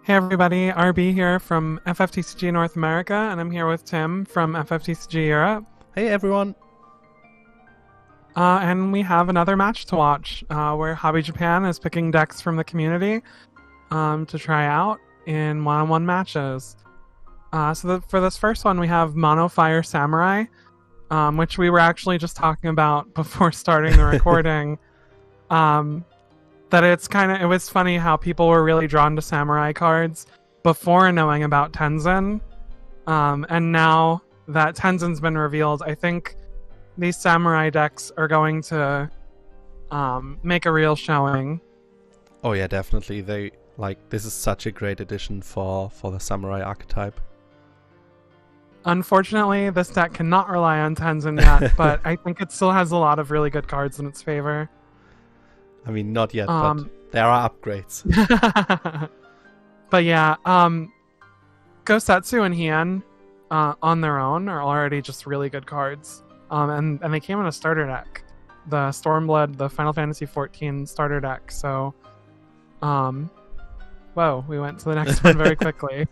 Hey everybody, RB here from FFTCG North America, and I'm here with Tim from FFTCG Europe. Hey everyone! And we have another match to watch, where Hobby Japan is picking decks from the community to try out in one-on-one matches. For this first one, we have Monofire Samurai, which we were actually just talking about before starting the recording. That it was funny how people were really drawn to Samurai cards before knowing about Tenzin. And now that Tenzin's been revealed, I think these Samurai decks are going to make a real showing. Oh yeah, definitely. This is such a great addition for the Samurai archetype. Unfortunately, this deck cannot rely on Tenzin yet, but I think it still has a lot of really good cards in its favor. I mean, not yet, but there are upgrades. But yeah, Gosetsu and Hien on their own are already just really good cards. And they came in a starter deck. The Stormblood, the Final Fantasy XIV starter deck. So, whoa, we went to the next one very quickly.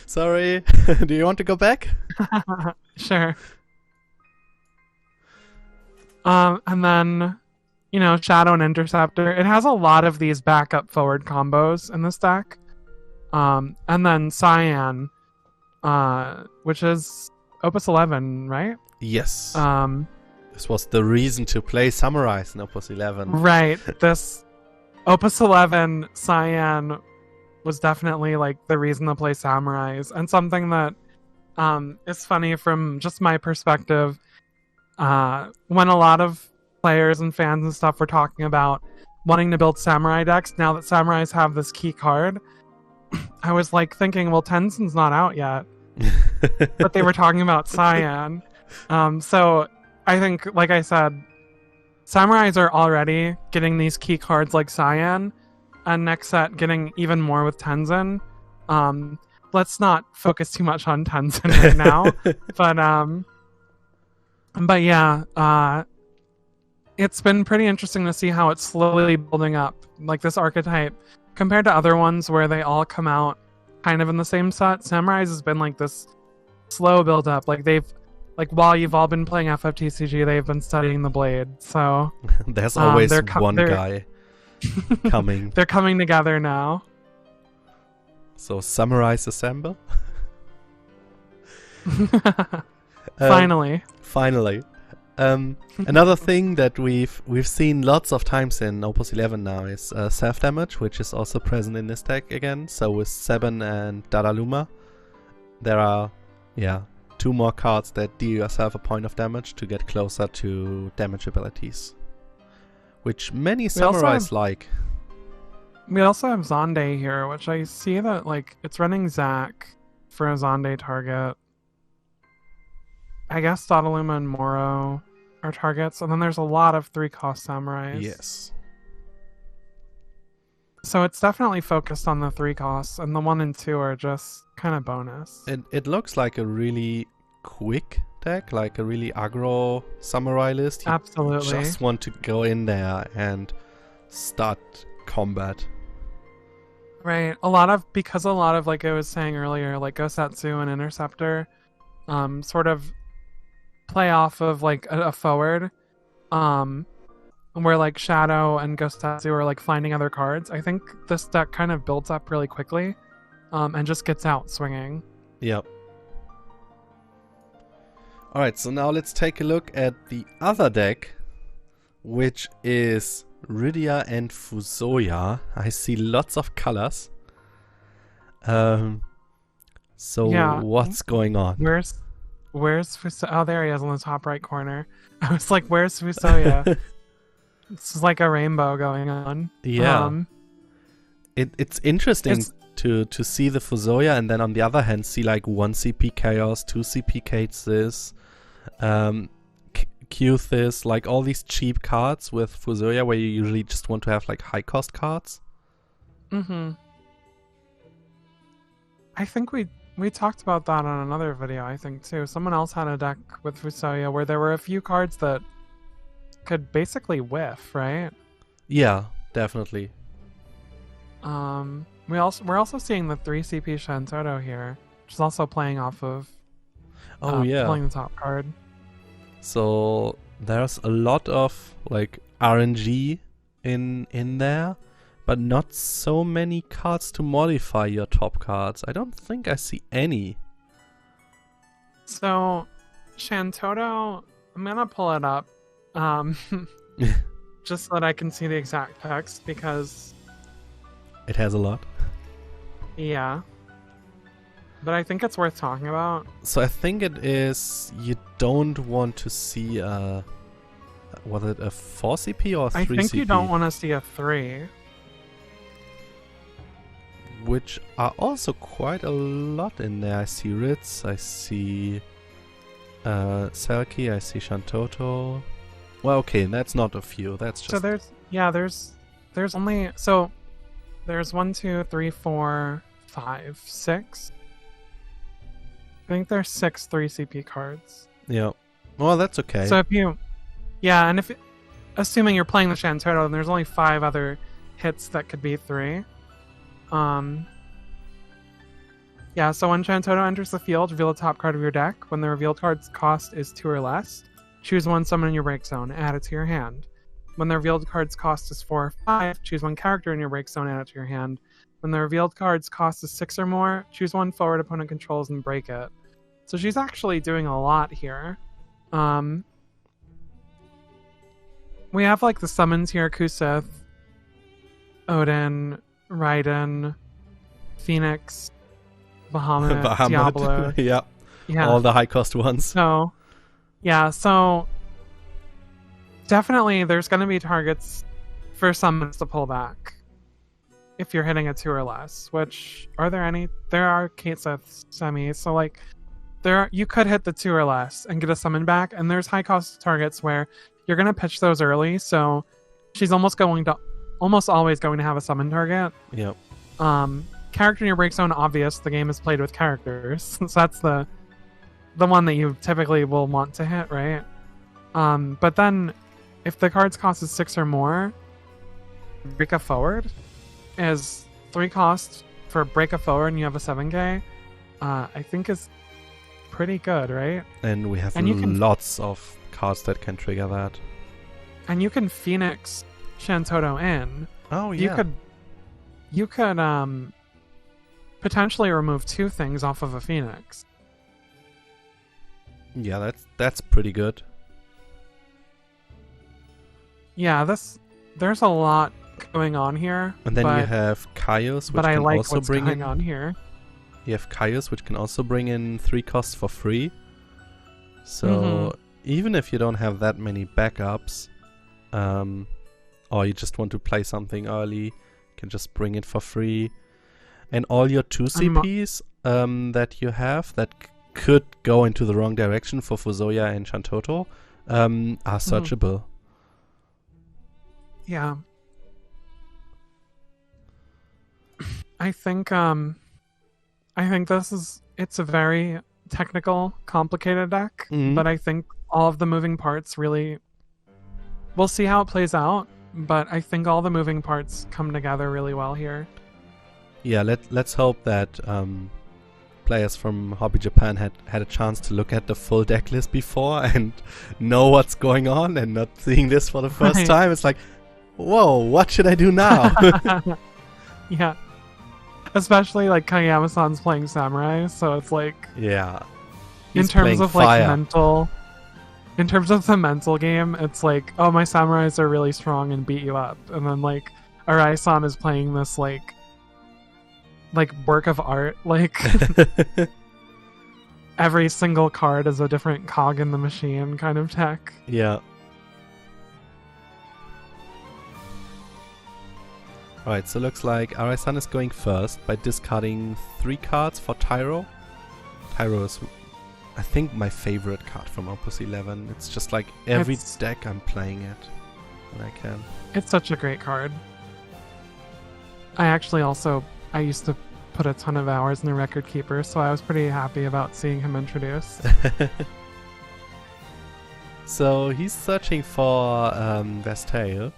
Sorry, do you want to go back? Sure. And then, Shadow and Interceptor. It has a lot of these backup forward combos in this deck. And then Cyan, which is Opus 11, right? Yes. This was the reason to play Samurais in Opus 11. Right. This Opus 11 Cyan was definitely the reason to play Samurais, and something that is funny from just my perspective. When a lot of players and fans and stuff were talking about wanting to build Samurai decks, now that Samurais have this key card, I was thinking, well, Tenzin's not out yet. But they were talking about Cyan. So I think, like I said, Samurais are already getting these key cards like Cyan, and next set getting even more with Tenzin. Let's not focus too much on Tenzin right now. But yeah, it's been pretty interesting to see how it's slowly building up, this archetype, compared to other ones where they all come out kind of in the same set. Samurais has been this slow build up. While you've all been playing FFTCG, they've been studying the blade. So there's always one guy coming. They're coming together now. So Samurais assemble. Finally. Another thing that we've seen lots of times in Opus 11 now is self-damage, which is also present in this deck again. So with Seben and Dadaluma, there are, two more cards that deal yourself a point of damage to get closer to damage abilities, which many Samurais like. We also have Zonde here, which I see that it's running Zac for a Zonde target. I guess Dodaluma and Moro are targets, and then there's a lot of 3-cost Samurais. Yes. So it's definitely focused on the 3 costs, and the 1 and 2 are just kind of bonus. It looks like a really quick deck, like a really aggro Samurai list. You Absolutely. just want to go in there and start combat. Right. Because a lot of, like I was saying earlier, Gosetsu and Interceptor sort of play off of a forward, where Shadow and Gosetsu are finding other cards. I think this deck kind of builds up really quickly, and just gets out swinging. Yep. Alright, so now let's take a look at the other deck, which is Rydia and Fusoya. I see lots of colors. So yeah. What's going on? Where's Fusoya? Oh, there he is on the top right corner. I was like, where's Fusoya? It's like a rainbow going on. Yeah. It's interesting to see the Fusoya, and then on the other hand see 1 CP Chaos, 2 CP Cases, Qthis, all these cheap cards with Fusoya where you usually just want to have high cost cards. Mm-hmm. I think we talked about that on another video, I think, too. Someone else had a deck with Fusoya where there were a few cards that could basically whiff, right? Yeah, definitely. we're also seeing the 3 CP Shantoto here, which is also playing off of pulling the top card. So there's a lot of like RNG in there, but not so many cards to modify your top cards. I don't think I see any. So Shantoto, I'm gonna pull it up, just so that I can see the exact text, because it has a lot. Yeah. But I think it's worth talking about. So I think it is, you don't want to see was it a 4 CP or 3 CP? I think you don't want to see a 3. Which are also quite a lot in there. I see Ritz, I see Selkie, I see Shantoto. Well, okay, that's not a few. That's just... So there's only... So there's 1, 2, 3, 4, 5, 6. I think there's 6 3 CP cards. Yeah. Well, that's okay. So if you... Yeah, and assuming you're playing the Shantoto, then there's only 5 other hits that could be 3. Yeah, so when Shantoto enters the field, reveal the top card of your deck. When the revealed card's cost is 2 or less, choose one summon in your break zone, add it to your hand. When the revealed card's cost is 4 or 5, choose one character in your break zone, add it to your hand. When the revealed card's cost is 6 or more, choose one forward opponent controls and break it. So she's actually doing a lot here. We have like the summons here: Kusith, Odin, Raiden, Phoenix, Bahamut, Diablo. Yeah. All the high cost ones. So definitely there's going to be targets for summons to pull back if you're hitting a 2 or less, which there are Katesith semis, so like you could hit the 2 or less and get a summon back, and there's high cost targets where you're going to pitch those early, so she's almost always going to have a summon target. Yep. Character in your break zone, obvious, the game is played with characters, so that's the one that you typically will want to hit, right? But then if the card's cost is 6 or more, break a forward is 3 cost for break a forward and you have a 7k, I think is pretty good, right? And we have lots of cards that can trigger that. And you can Phoenix Shantoto in. Oh yeah. You could potentially remove 2 things off of a Phoenix. Yeah, that's pretty good. Yeah, there's a lot going on here. And then you have Kaios, which can also bring in on here. You have Kaios, which can also bring in 3 costs for free. So even if you don't have that many backups, or you just want to play something early, you can just bring it for free. And all your 2 CPs that you have that could go into the wrong direction for Fusoya and Shantoto are searchable. Yeah. I think it's a very technical, complicated deck, but I think all of the moving parts really, we'll see how it plays out, but I think all the moving parts come together really well here. Yeah, let's hope that players from Hobby Japan had a chance to look at the full deck list before and know what's going on, and not seeing this for the first time. It's like, whoa, what should I do now? Yeah. Especially like Kageyama-san's playing Samurai, so it's like, yeah. In terms of the mental game, it's like, oh, my Samurais are really strong and beat you up. And then like Arai-san is playing this like work of art, like every single card is a different cog in the machine kind of tech. Yeah. Alright, so looks like Arai-san is going first by discarding 3 cards for Tyro. Tyro is, I think, my favorite card from Opus 11. It's just like every deck I'm playing it when I can. It's such a great card. I used to put a ton of hours in the Record Keeper, so I was pretty happy about seeing him introduced. So he's searching for Vestale,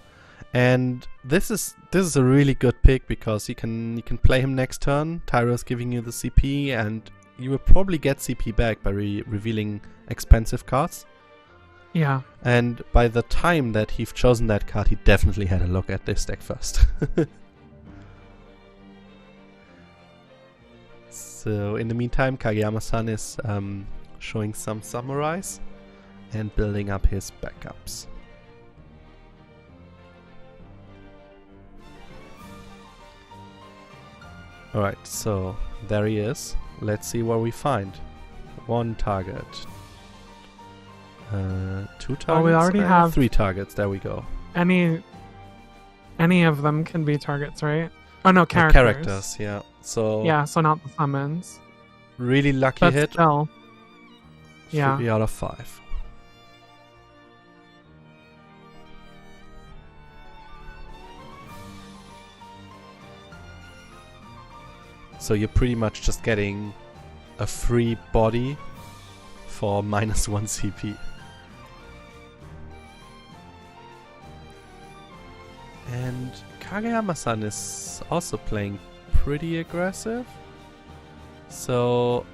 And this is a really good pick because you can play him next turn. Tyro's giving you the CP, and you will probably get CP back by revealing expensive cards. Yeah. And by the time that he've chosen that card, he definitely had a look at this deck first. So in the meantime, Kageyama-san is showing some samurais and building up his backups. Alright, so there he is. Let's see what we find. One target. Two targets? Oh, we already have 3 targets. There we go. Any of them can be targets, right? Oh no, characters. Characters, yeah. So yeah, so not the summons. Really lucky But hit. still. Yeah. 3 out of 5. So you're pretty much just getting a free body for -1 CP. And Kageyama-san is also playing pretty aggressive. So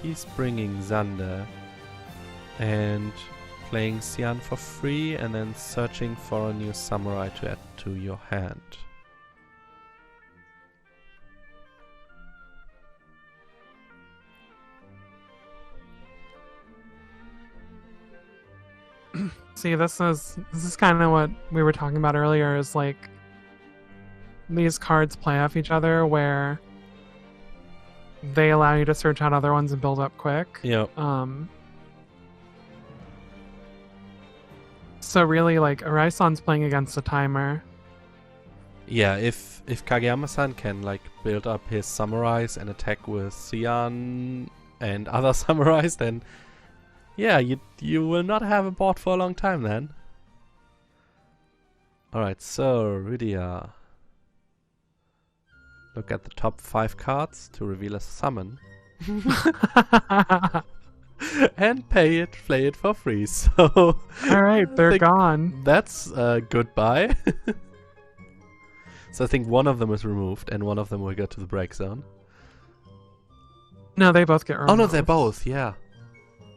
he's bringing Xander and playing Xian for free and then searching for a new samurai to add to your hand. See, this is kind of what we were talking about earlier, is like these cards play off each other where they allow you to search out other ones and build up quick. Yeah. So really, like, Araisan's playing against a timer. Yeah, if Kageyama-san can like build up his samurais and attack with Xian and other samurais, then yeah, you will not have a board for a long time then. Alright, so Rydia. Look at the top 5 cards to reveal a summon. And play it for free. So Alright, they're gone. That's goodbye. So I think one of them is removed and one of them will go to the break zone. No, they both get removed. Oh no, they're both, yeah.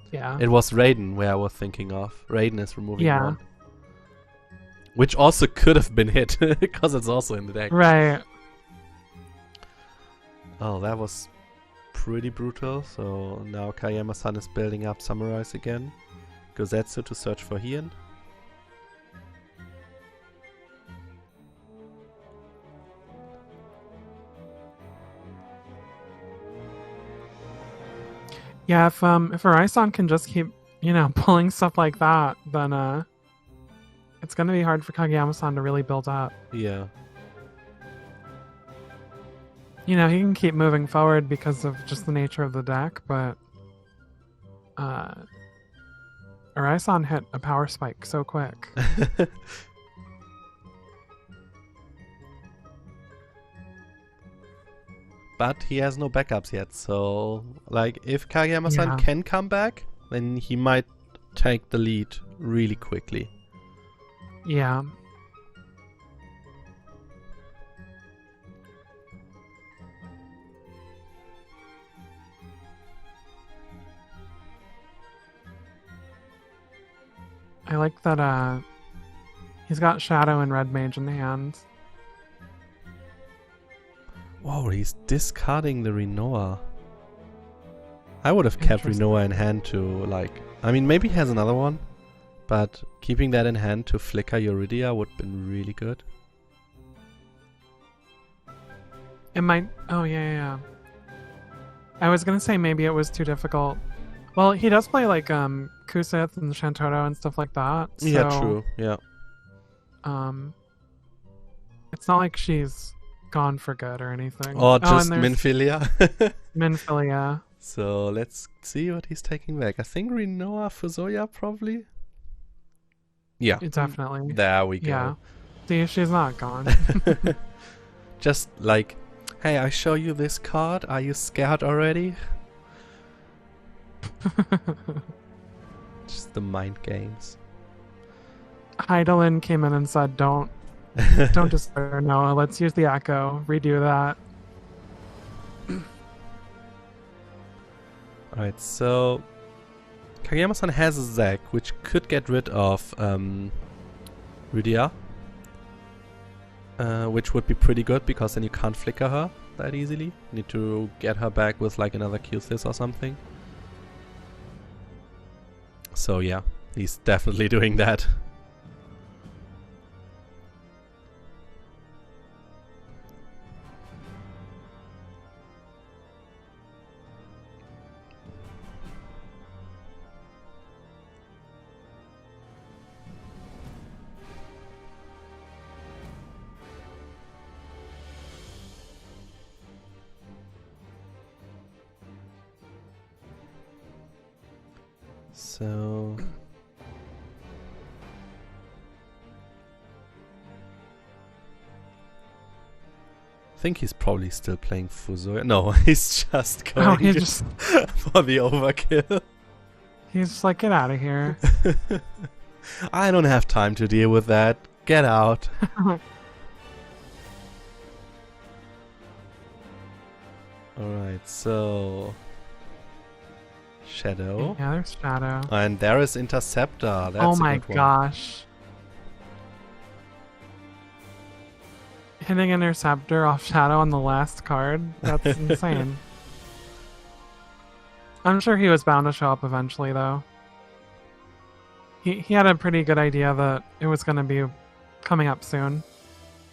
Yeah. It was Raiden where I was thinking of. Raiden is removing Yeah. one. Which also could have been hit, because it's also in the deck. Right. Oh, that was pretty brutal. So now Kageyama-san is building up samurais again. Gozetsu to search for Hien. Yeah, if Araisan can just keep, pulling stuff like that, then it's gonna be hard for Kageyama-san to really build up. Yeah. He can keep moving forward because of just the nature of the deck, but Araisan hit a power spike so quick. But he has no backups yet, so like if Kageyama-san can come back, then he might take the lead really quickly. Yeah. I like that he's got Shadow and Red Mage in hand. Whoa, he's discarding the Rinoa. I would have kept Rinoa in hand to, maybe he has another one, but keeping that in hand to flicker your Rydia would have been really good. It might... Oh, yeah. I was gonna say maybe it was too difficult. Well, he does play, Kusith and Shantotto and stuff like that, so... Yeah, true, yeah. It's not like she's gone for good or anything. Or just Minfilia. Minfilia. So let's see what he's taking back. I think Rydia Fusoya probably. Yeah. Definitely. There we go. Yeah. See, she's not gone. Just hey, I show you this card. Are you scared already? Just the mind games. Heidelin came in and said, don't Don't despair. No, let's use the echo. Redo that. Alright, so Kageyama-san has a Zac, which could get rid of Rydia. Which would be pretty good, because then you can't flicker her that easily. Need to get her back with like another Q-Thys or something. So yeah, he's definitely doing that. So I think he's probably still playing Fusoya. No, he's just going for the overkill. He's just like, get out of here. I don't have time to deal with that. Get out. Alright, so Shadow. Yeah, there's Shadow. And there is Interceptor. That's oh a my good one. gosh. Hitting Interceptor off Shadow on the last card? That's insane. I'm sure he was bound to show up eventually, though. He had a pretty good idea that it was going to be coming up soon.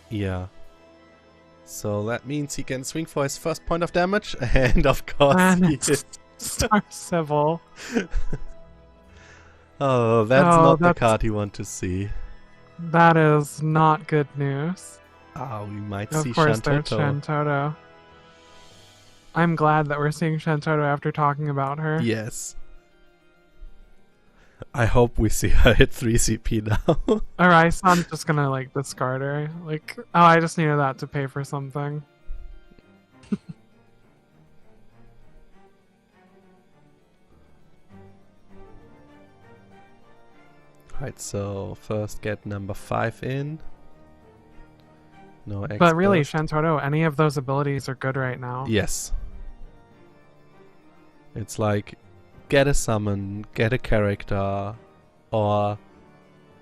Yeah. So that means he can swing for his first point of damage, and of course And he it's is. Star Civil. Oh, that's not the card you want to see. That is not good news. Oh, we might Of see course, there's Shantoto. Shantoto. I'm glad that we're seeing Shantoto after talking about her. Yes. I hope we see her hit 3 CP now. Or I'm just gonna like discard her. Like, oh, I just needed that to pay for something. Right, so first get number 5 in. No expert. But really, Shantoto, any of those abilities are good right now. Yes. It's like, get a summon, get a character, or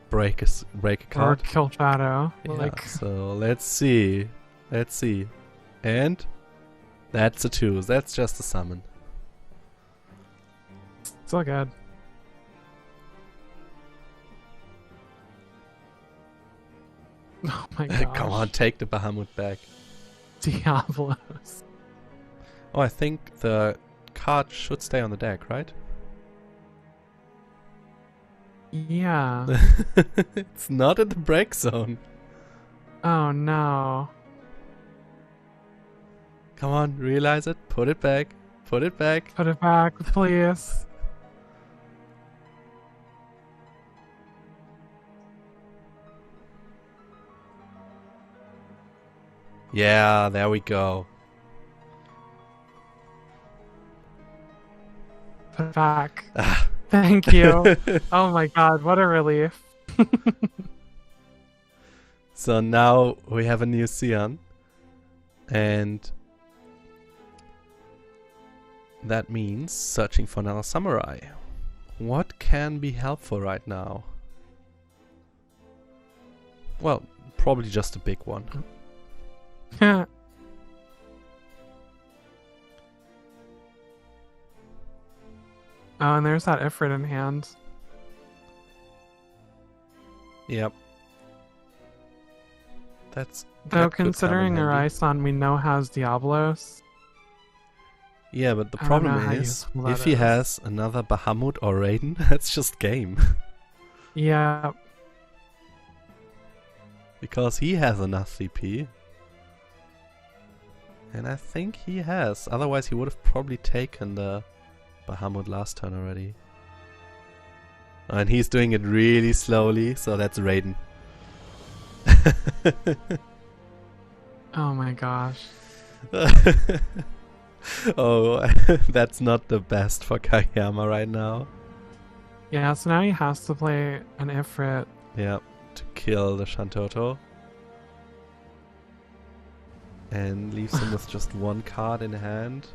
break a Or card. kill Shadow. Yeah, Like, so let's see. Let's see. And that's a 2. That's just a summon. still good. Oh my god. Come on, take the Bahamut back. Diablos. Oh, I think the card should stay on the deck, right? Yeah. It's not in the break zone. Oh no. Come on, realize it. Put it back. Put it back. Put it back, please. Yeah, there we go. Put it back. Ah. Thank you. Oh my god, what a relief. So now we have a new Xian. And that means searching for another samurai. What can be helpful right now? Well, probably just a big one. Oh, and there's that Ifrit in hand. Yep. That's Though that could come in considering handy. Araisan we know has Diablos. Yeah, but the I don't know problem how is, useful that if he is. has another Bahamut or Raiden, that's just game. Yeah. Because he has enough CP. And I think he has. Otherwise he would have probably taken the Bahamut last turn already. And he's doing it really slowly, so that's Raiden. Oh my gosh. Oh, that's not the best for Kageyama right now. Yeah, so now he has to play an Ifrit. Yeah, to kill the Shantoto. and leaves him with just one card in hand.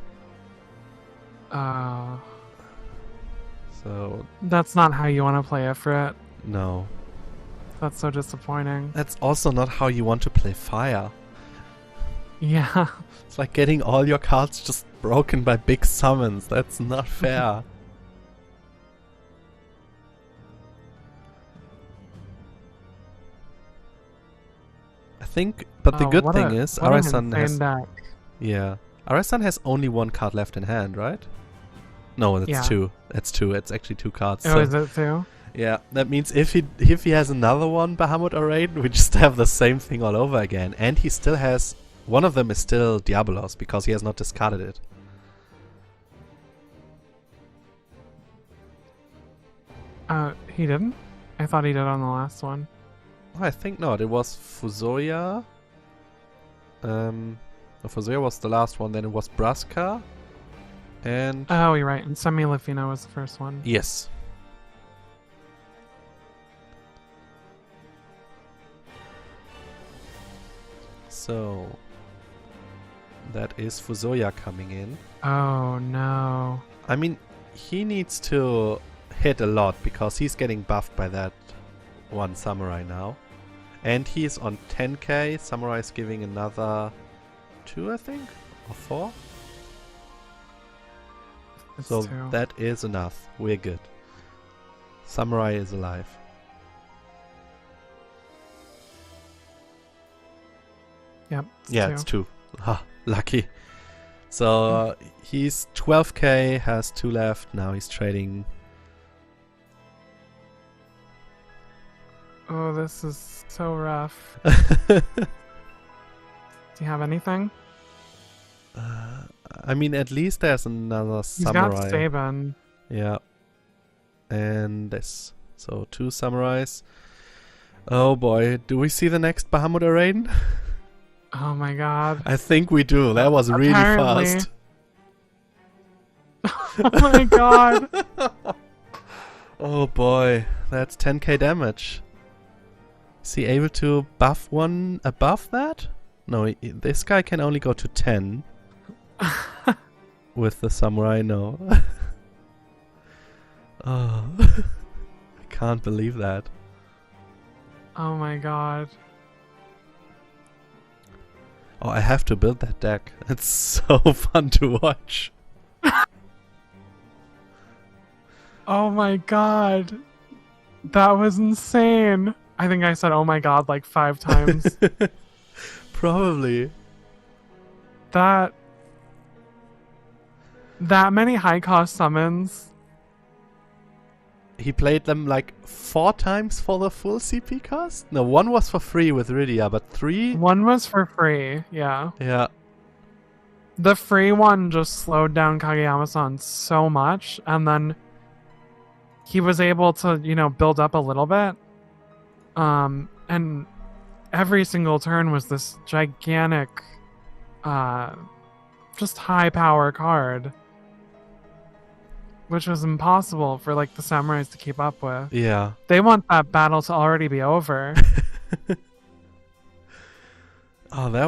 So That's not how you want to play Ifrit. no. That's so disappointing. That's also not how you want to play Fire. Yeah. It's like getting all your cards just broken by big summons. That's not fair. I think, but the good thing is, Arasan has... deck. Yeah. Arasan has only one card left in hand, right? No, that's two. That's two. It's actually two cards. Oh, is it two? Yeah, that means if he has another one, Bahamut or Raiden, we just have the same thing all over again. And he still has... One of them is still Diabolos, because he has not discarded it. He didn't? I thought he did on the last one. Oh, I think not. It was Fusoya. Fusoya was the last one. Then it was Braska. And... Oh, you're right. And Semi-Lifino was the first one. Yes. So... That is Fusoya coming in. Oh, no. I mean, he needs to hit a lot, because he's getting buffed by that one Samurai now. And he's on 10k. Samurai is giving another 2, I think? Or 4? It's So 2. that is enough. We're good. Samurai is alive. Yep. Yeah, it's 2. Ha, lucky. So he's 12k, has 2 left. Now he's trading. Oh, this is so rough. Do you have anything? I mean, at least there's another Samurai. He's got Saban. Yeah. And this. So 2 Samurais. Oh boy, do we see the next Bahamut or Raiden? Oh my god. I think we do. That was really fast. Oh my god. Oh boy, that's 10k damage. Is he able to buff one above that? No, this guy can only go to 10. With the Samurai, no. Oh, I can't believe that. Oh my god. Oh, I have to build that deck. It's so fun to watch. Oh my god. That was insane. I think I said oh my god like 5 times. Probably. That many high cost summons. He played them like 4 times for the full CP cost? No, 1 was for free with Rydia, but 3? 1 was for free, yeah. Yeah. The free one just slowed down Kageyama-san so much, and then he was able to, you know, build up a little bit. And every single turn was this gigantic, just high power card. Which was impossible for, like, the samurais to keep up with. Yeah. They want that battle to already be over. Oh, that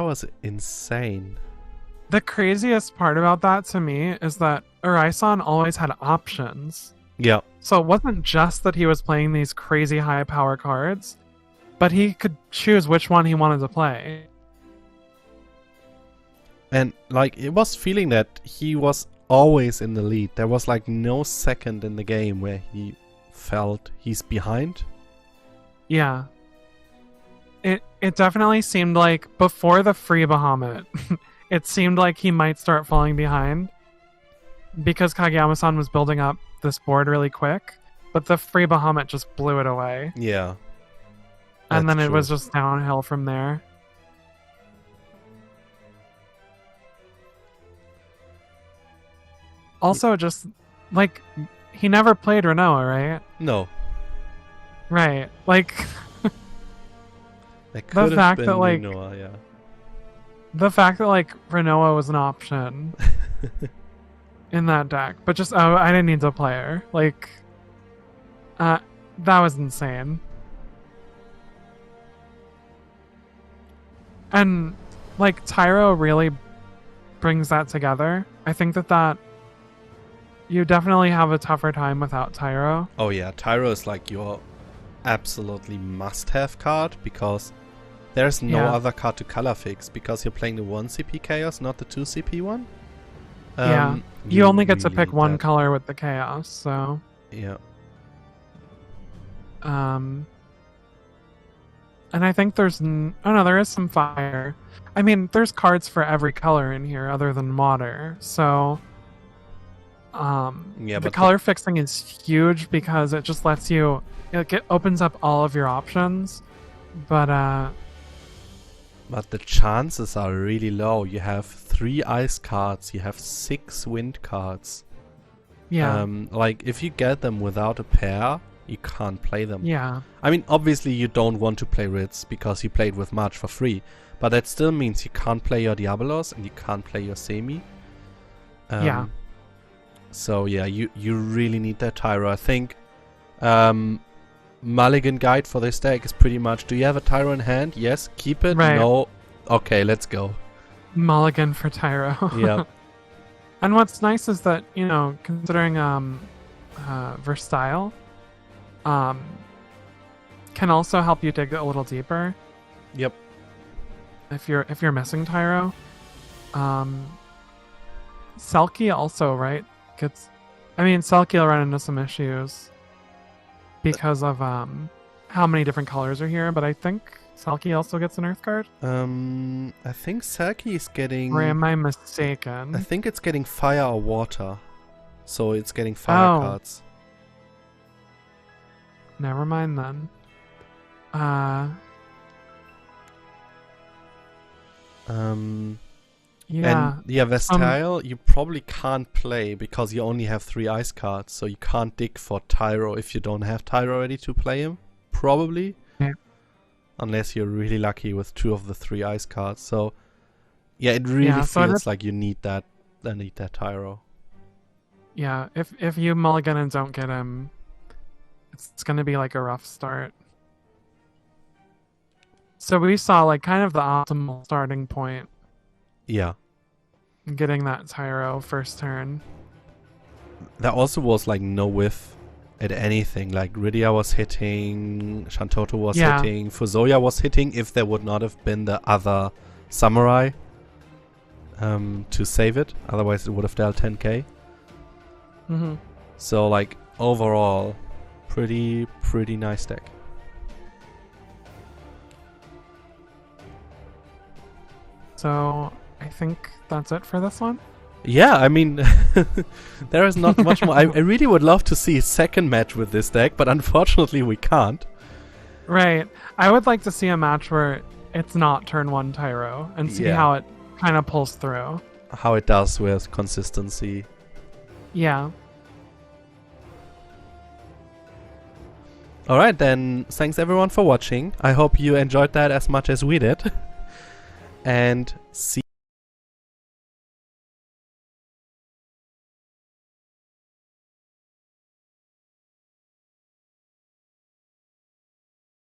was insane. The craziest part about that to me is that Uraisan always had options. Yeah. So it wasn't just that he was playing these crazy high power cards, but he could choose which one he wanted to play. And, like, it was feeling that he was always in the lead. There was like no second in the game where he felt he's behind. Yeah. It definitely seemed like before the free Bahamut, it seemed like he might start falling behind because Kageyama-san was building up this board really quick, but the free Bahamut just blew it away. Yeah. And then it true. was just downhill from there. Also, just, like, he never played Renoa, right? No. Right. Like, That could have fact been that, like, Renoa, yeah. the fact that, like, Renoa was an option in that deck, but just, oh, I didn't need to play her. Like, that was insane. And like Tyro really brings that together. I think that you definitely have a tougher time without Tyro. Oh yeah, Tyro is like your absolutely must-have card because there's no other card to color fix because you're playing the 1 CP Chaos, not the 2 CP one. You only get to really pick need one that. color with the Chaos, so Yeah. and I think there's there is some fire. I mean, there's cards for every color in here other than water, so Yeah, the but color fixing is huge because it just lets you, it opens up all of your options, but the chances are really low. You have 3 ice cards, you have 6 wind cards. yeah, Like if you get them without a pair, you can't play them. yeah, I mean, obviously you don't want to play Ritz because you played with March for free, but that still means you can't play your Diabolos and you can't play your Semi. yeah. So yeah, you really need that Tyro. I think Mulligan guide for this deck is pretty much, do you have a Tyro in hand? Yes. Keep it? Right. No. Okay, let's go. Mulligan for Tyro. Yeah. And what's nice is that, you know, considering Versatile can also help you dig a little deeper. Yep. If you're missing Tyro. Selkie also, right? Selkie will run into some issues because of how many different colors are here, but I think Selkie also gets an Earth card. I think Selkie is getting... Or am I mistaken? I think it's getting fire or water. So it's getting fire cards. Never mind then. Yeah. And yeah, Vestile you probably can't play because you only have 3 ice cards, so you can't dig for Tyro if you don't have Tyro ready to play him. Probably. Yeah. Unless you're really lucky with 2 of the 3 ice cards. So yeah, it really feels like you need that Tyro. Yeah, if you mulligan and don't get him, it's gonna be like a rough start. So we saw like kind of the optimal starting point. Yeah. Getting that Tyro first turn. There also was like no whiff at anything. Like Rydia was hitting, Shantoto was hitting, Fusoya was hitting if there would not have been the other Samurai to save it. Otherwise it would have dealt 10k. Mm-hmm. So like overall, pretty nice deck. So I think that's it for this one. Yeah, I mean, there is not much more. I really would love to see a second match with this deck, but unfortunately we can't. Right. I would like to see a match where it's not turn 1 Tyro and see how it kind of pulls through. How it does with consistency. Yeah. Alright then, thanks everyone for watching. I hope you enjoyed that as much as we did. And see